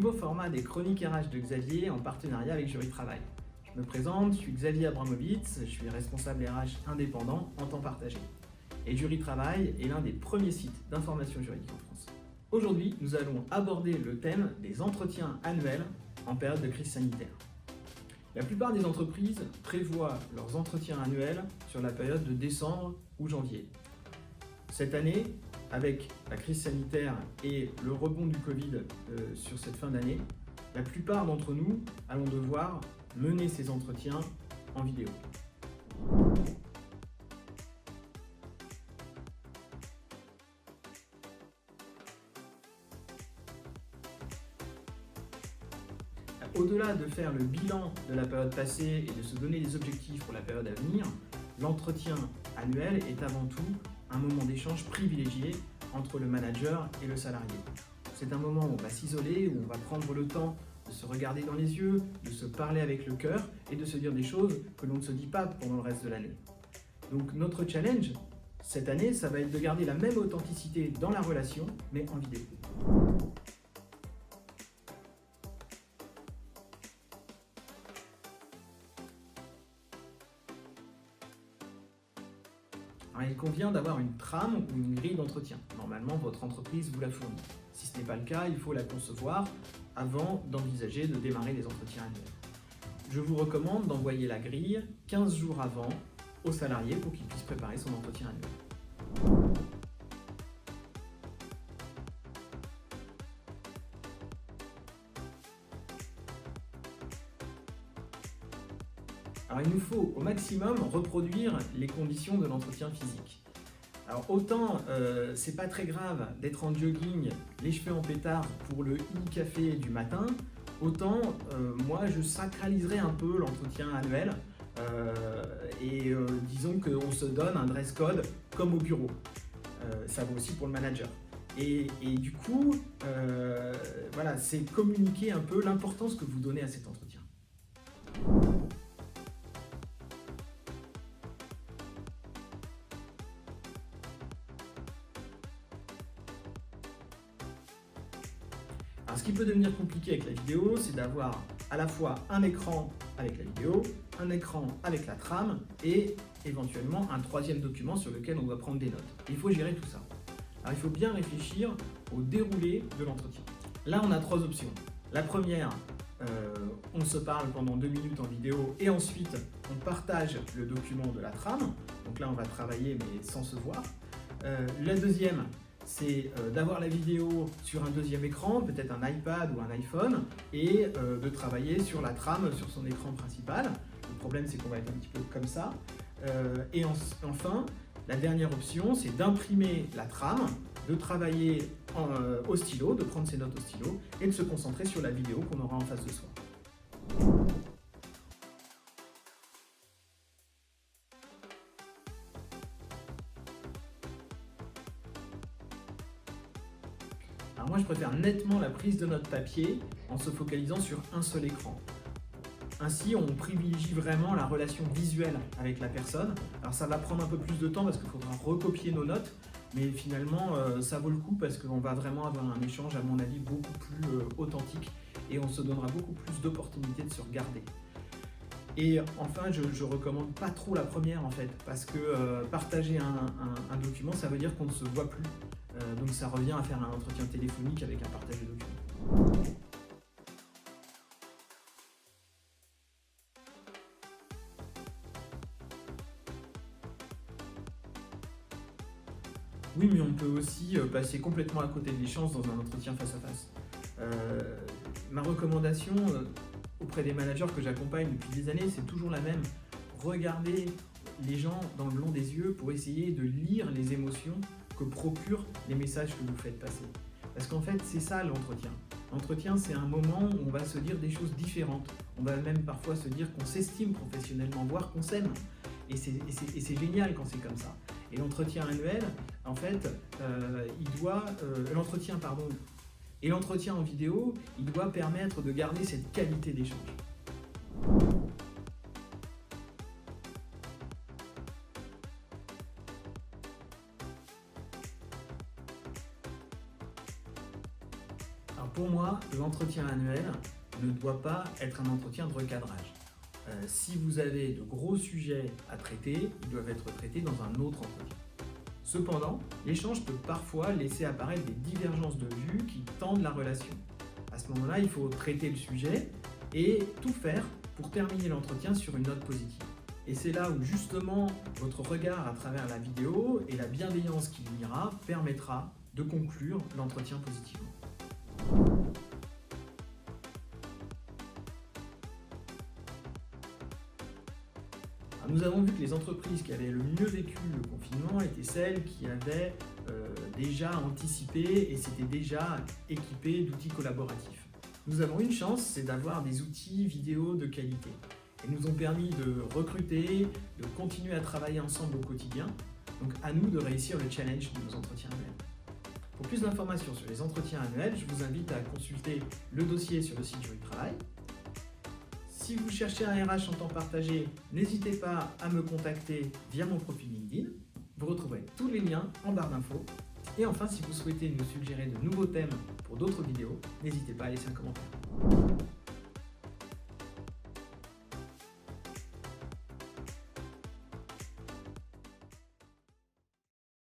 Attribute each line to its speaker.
Speaker 1: nouveau format des chroniques RH de Xavier en partenariat avec Jury Travail. Je me présente, je suis Xavier Abramowitz, je suis responsable RH indépendant en temps partagé. Et Jury Travail est l'un des premiers sites d'information juridique en France. Aujourd'hui, nous allons aborder le thème des entretiens annuels en période de crise sanitaire. La plupart des entreprises prévoient leurs entretiens annuels sur la période de décembre ou janvier. Cette année, avec la crise sanitaire et le rebond du Covid sur cette fin d'année, la plupart d'entre nous allons devoir mener ces entretiens en vidéo. Au-delà de faire le bilan de la période passée et de se donner des objectifs pour la période à venir, l'entretien annuel est avant tout un moment d'échange privilégié entre le manager et le salarié. C'est un moment où on va s'isoler, où on va prendre le temps de se regarder dans les yeux, de se parler avec le cœur et de se dire des choses que l'on ne se dit pas pendant le reste de l'année. Donc notre challenge cette année, ça va être de garder la même authenticité dans la relation, mais en vidéo. Alors, il convient d'avoir une trame ou une grille d'entretien. Normalement, votre entreprise vous la fournit. Si ce n'est pas le cas, il faut la concevoir avant d'envisager de démarrer les entretiens annuels. Je vous recommande d'envoyer la grille 15 jours avant aux salariés pour qu'ils puissent préparer son entretien annuel. Alors, il nous faut au maximum reproduire les conditions de l'entretien physique. Alors autant c'est pas très grave d'être en jogging, les cheveux en pétard pour le e-café du matin, autant moi je sacraliserai un peu l'entretien annuel et disons qu'on se donne un dress code comme au bureau. Ça vaut aussi pour le manager. Et du coup, voilà, c'est communiquer un peu l'importance que vous donnez à cet entretien. Alors, ce qui peut devenir compliqué avec la vidéo, c'est d'avoir à la fois un écran avec la vidéo, un écran avec la trame et éventuellement un troisième document sur lequel on doit prendre des notes. Et il faut gérer tout ça. Alors il faut bien réfléchir au déroulé de l'entretien. Là, on a trois options. La première, on se parle pendant 2 minutes en vidéo et ensuite on partage le document de la trame. Donc là, on va travailler mais sans se voir. La deuxième, c'est d'avoir la vidéo sur un deuxième écran, peut-être un iPad ou un iPhone, et de travailler sur la trame sur son écran principal. Le problème, c'est qu'on va être un petit peu comme ça. Et enfin, la dernière option, c'est d'imprimer la trame, de travailler au stylo, de prendre ses notes au stylo, et de se concentrer sur la vidéo qu'on aura en face de soi. Alors moi, je préfère nettement la prise de notes papier en se focalisant sur un seul écran. Ainsi, on privilégie vraiment la relation visuelle avec la personne. Alors ça va prendre un peu plus de temps parce qu'il faudra recopier nos notes, mais finalement, ça vaut le coup parce qu'on va vraiment avoir un échange, à mon avis, beaucoup plus authentique et on se donnera beaucoup plus d'opportunités de se regarder. Et enfin, je ne recommande pas trop la première en fait, parce que partager un document, ça veut dire qu'on ne se voit plus. Donc ça revient à faire un entretien téléphonique avec un partage de documents. Oui, mais on peut aussi passer complètement à côté de l'échange dans un entretien face à face. Ma recommandation auprès des managers que j'accompagne depuis des années, c'est toujours la même. Regardez les gens dans le blanc des yeux pour essayer de lire les émotions que procurent les messages que vous faites passer. Parce qu'en fait, c'est ça l'entretien. L'entretien, c'est un moment où on va se dire des choses différentes. On va même parfois se dire qu'on s'estime professionnellement, voire qu'on s'aime. Et c'est génial quand c'est comme ça. Et l'entretien annuel, en fait, l'entretien en vidéo, il doit permettre de garder cette qualité d'échange. pour moi, l'entretien annuel ne doit pas être un entretien de recadrage. Si vous avez de gros sujets à traiter, ils doivent être traités dans un autre entretien. Cependant, l'échange peut parfois laisser apparaître des divergences de vues qui tendent la relation. À ce moment-là, il faut traiter le sujet et tout faire pour terminer l'entretien sur une note positive. Et c'est là où justement votre regard à travers la vidéo et la bienveillance qu'il y aura permettra de conclure l'entretien positivement. Alors, nous avons vu que les entreprises qui avaient le mieux vécu le confinement étaient celles qui avaient déjà anticipé et s'étaient déjà équipées d'outils collaboratifs. Nous avons une chance, c'est d'avoir des outils vidéo de qualité. Ils nous ont permis de recruter, de continuer à travailler ensemble au quotidien. Donc à nous de réussir le challenge de nos entretiens annuels. Pour plus d'informations sur les entretiens annuels, je vous invite à consulter le dossier sur le site Jury Travail. Si vous cherchez un RH en temps partagé, n'hésitez pas à me contacter via mon profil LinkedIn. Vous retrouverez tous les liens en barre d'infos. Et enfin, si vous souhaitez nous suggérer de nouveaux thèmes pour d'autres vidéos, n'hésitez pas à laisser un commentaire.